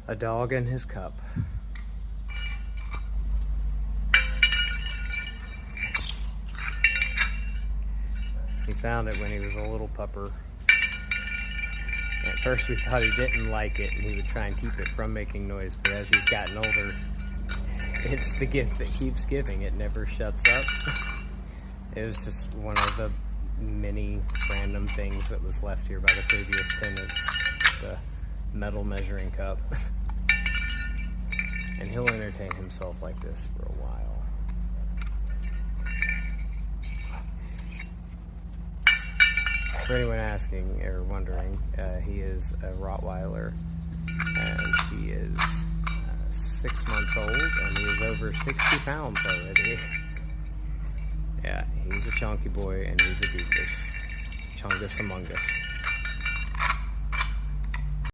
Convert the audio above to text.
A dog in his cup. He found it when he was a little pupper. At first we thought he didn't like it and he would try and keep it from making noise, but as he's gotten older, it's the gift that keeps giving. It never shuts up. It was just one of the many random things that was left here by the previous tenants. Just a metal measuring cup. And he'll entertain himself like this for a while. For anyone asking or wondering, he is a Rottweiler, and he is 6 months old, and he is over 60 pounds already. Yeah, he's a chunky boy, and he's a doofus. Chungus among us.